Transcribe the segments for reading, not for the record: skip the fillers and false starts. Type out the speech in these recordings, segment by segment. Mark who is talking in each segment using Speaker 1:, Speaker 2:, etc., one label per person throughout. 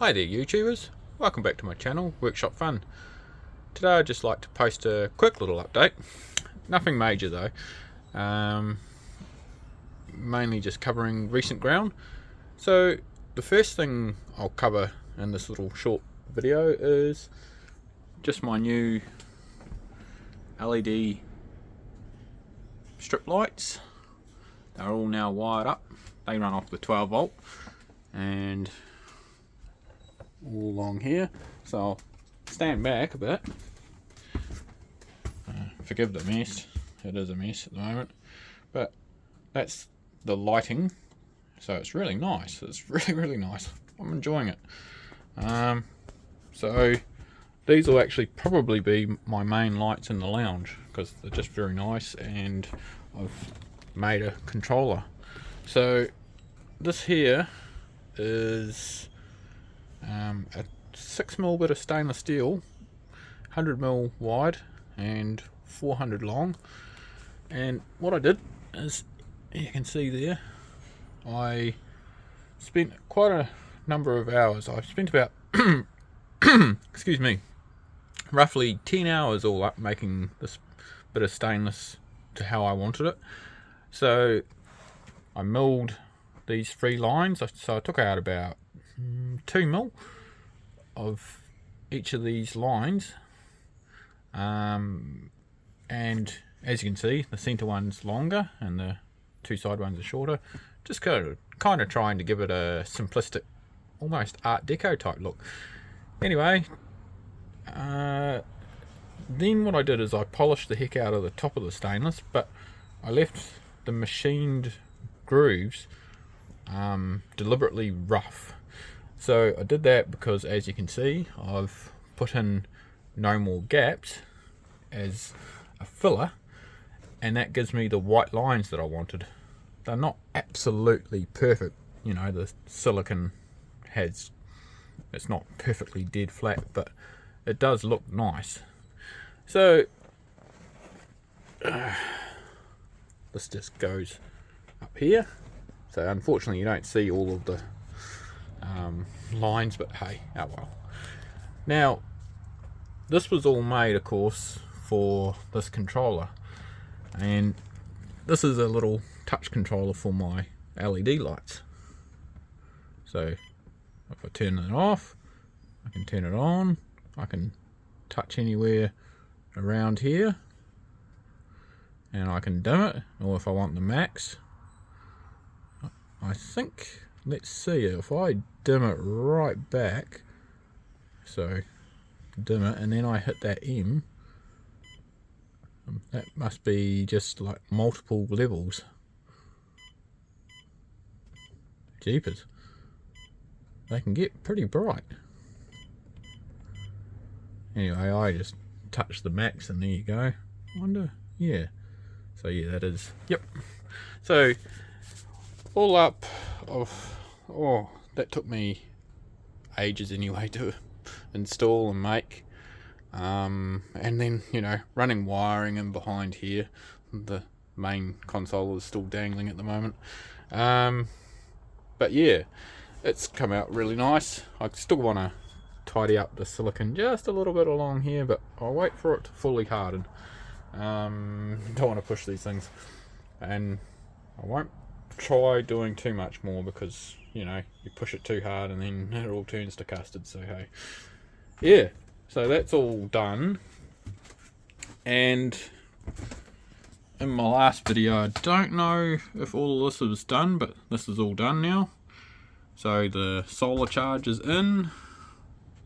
Speaker 1: Hi there YouTubers, welcome back to my channel, Workshop Fun. Today I'd just like to post a quick little update, nothing major though, mainly just covering recent ground. So the first thing I'll cover in this little short video is just my new LED strip lights. They're all now wired up, they run off the 12 volt and all along here, so I'll stand back a bit. Forgive the mess, it is a mess at the moment, but that's the lighting, so it's really nice. It's really nice. I'm enjoying it. So these will actually probably be my main lights in the lounge because they're just very nice, and I've made a controller. So this here is a 6mm bit of stainless steel, 100mm wide and 400 long. And what I did is, you can see there, I spent quite a number of hours. I spent about excuse me, roughly 10 hours all up making this bit of stainless to how I wanted it. So I milled these 3 lines, so I took out about 2mm of each of these lines, and as you can see, the center one's longer and the 2 side ones are shorter, just kind of trying to give it a simplistic, almost Art Deco type look. Anyway, then what I did is I polished the heck out of the top of the stainless, but I left the machined grooves deliberately rough. So I did that because, as you can see, I've put in no more gaps as a filler, and that gives me the white lines that I wanted. They're not absolutely perfect, you know, the silicon it's not perfectly dead flat, but it does look nice. So this just goes up here, so unfortunately you don't see all of the lines, but hey, oh well. Now this was all made, of course, for this controller, and this is a little touch controller for my LED lights. So if I turn it off, I can turn it on, I can touch anywhere around here, and I can dim it, or if I want the max, I think, let's see, if I dim it right back, so dim it and then I hit that M, that must be just like multiple levels. Jeepers, they can get pretty bright. Anyway, I just touch the max and there you go. Wonder, yeah. So yeah, that is, yep. So all up of, oh, that took me ages anyway to install and make. And then, you know, running wiring in behind here. The main console is still dangling at the moment. But yeah, it's come out really nice. I still want to tidy up the silicon just a little bit along here, but I'll wait for it to fully harden. Don't want to push these things, and I won't try doing too much more because, you know, you push it too hard and then it all turns to custard. So hey, yeah, so that's all done. And in my last video, I don't know if all of this was done, but this is all done now. So the solar charge is in,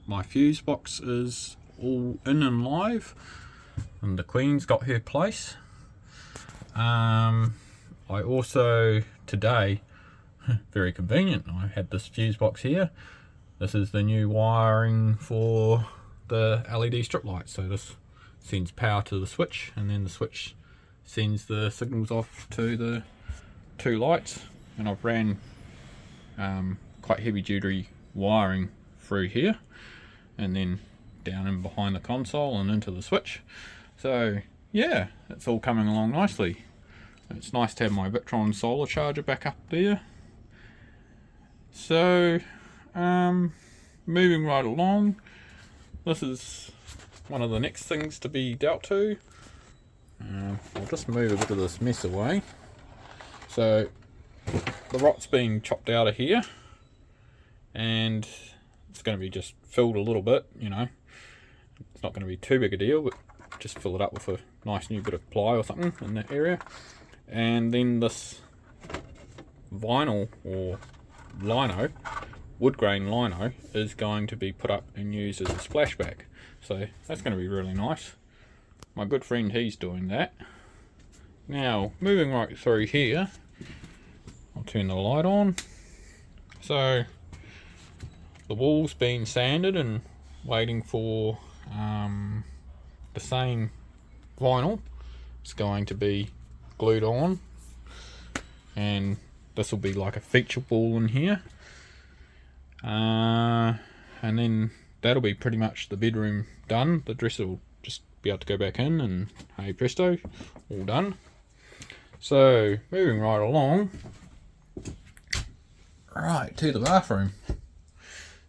Speaker 1: my fuse box is all in and live, and the Queen's got her place. I also today, very convenient, I had this fuse box here. This is the new wiring for the LED strip lights. So this sends power to the switch, and then the switch sends the signals off to the 2 lights. And I've ran quite heavy duty wiring through here, and then down in behind the console and into the switch. So yeah, it's all coming along nicely. It's nice to have my Victron solar charger back up there. So moving right along, this is one of the next things to be dealt to. I'll just move a bit of this mess away. So the rot's been chopped out of here, and it's going to be just filled a little bit, you know. It's not going to be too big a deal, but just fill it up with a nice new bit of ply or something in that area. And then this vinyl or lino, wood grain lino, is going to be put up and used as a splashback. So that's going to be really nice. My good friend, he's doing that. Now, moving right through here, I'll turn the light on. So the wall's been sanded and waiting for the same vinyl. It's going to be glued on, and this will be like a feature wall in here, and then that'll be pretty much the bedroom done. The dresser will just be able to go back in, and hey presto, all done. So moving right along, right to the bathroom.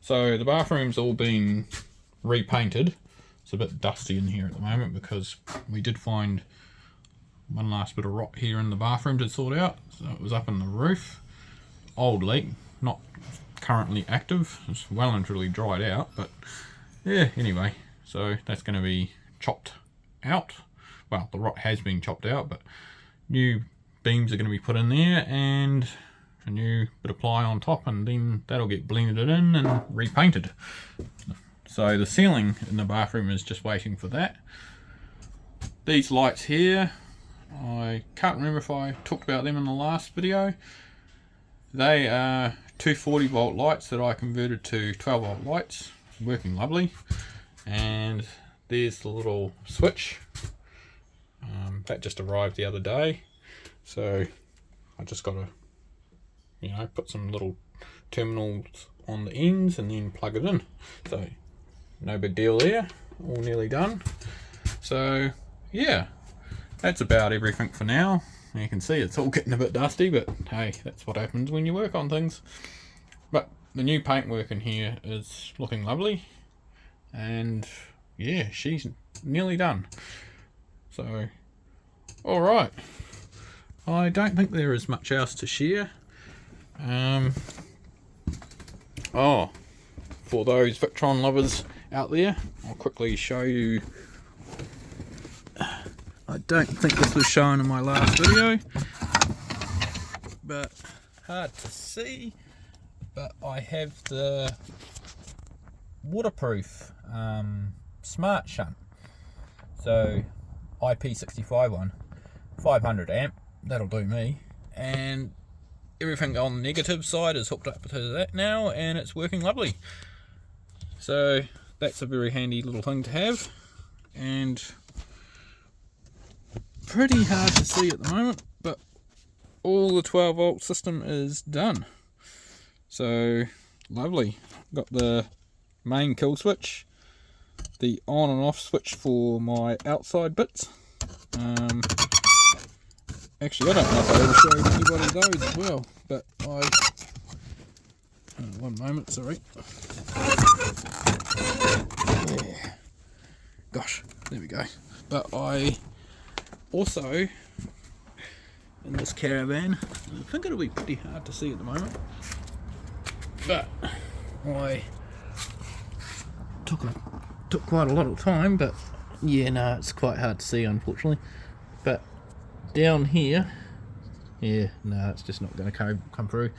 Speaker 1: So the bathroom's all been repainted. It's a bit dusty in here at the moment because we did find one last bit of rot here in the bathroom to sort out. So it was up in the roof. Old leak, not currently active. It's well and truly dried out, but yeah, anyway. So that's going to be chopped out. Well, the rot has been chopped out, but new beams are going to be put in there and a new bit of ply on top, and then that'll get blended in and repainted. So the ceiling in the bathroom is just waiting for that. These lights here, I can't remember if I talked about them in the last video. They are 240 volt lights that I converted to 12 volt lights, working lovely. And there's the little switch. That just arrived the other day. So I just got to, you know, put some little terminals on the ends and then plug it in. So no big deal there, all nearly done. So yeah, that's about everything for now. You can see it's all getting a bit dusty, but hey, that's what happens when you work on things. But the new paintwork in here is looking lovely, and yeah, she's nearly done. So alright, I don't think there is much else to share. Oh, for those Victron lovers out there, I'll quickly show you. I don't think this was shown in my last video, but hard to see. But I have the waterproof smart shunt. So IP65 one, 500 amp, that'll do me. And everything on the negative side is hooked up to that now, and it's working lovely. So that's a very handy little thing to have, and pretty hard to see at the moment, but all the 12 volt system is done. So lovely. Got the main kill switch, the on and off switch for my outside bits. Actually, I don't know if I ever showed anybody those as well, but one moment, sorry. Yeah. Gosh, there we go. But I also, in this Caravan, I think it'll be pretty hard to see at the moment, but I took quite a lot of time, but yeah, no, it's quite hard to see, unfortunately. But down here, yeah, no, it's just not going to come through.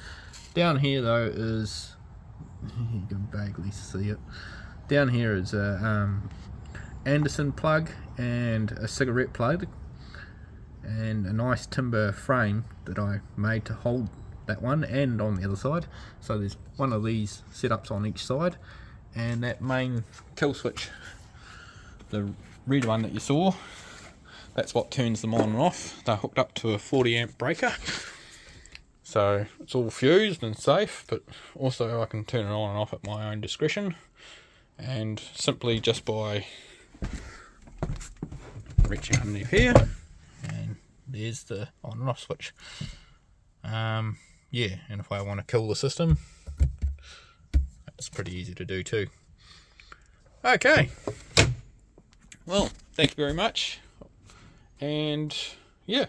Speaker 1: Down here though is, you can vaguely see it. Down here is a Anderson plug and a cigarette plug, and a nice timber frame that I made to hold that one and on the other side. So there's one of these setups on each side, and that main kill switch, the red one that you saw, that's what turns them on and off. They're hooked up to a 40 amp breaker, so it's all fused and safe, but also I can turn it on and off at my own discretion, and simply just by reaching underneath here, and there's the on and off switch. Yeah, and if I want to kill the system, That's pretty easy to do too. Okay. Well, thank you very much. And yeah,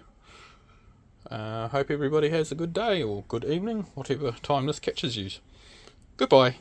Speaker 1: hope everybody has a good day or good evening, whatever time this catches you. Goodbye.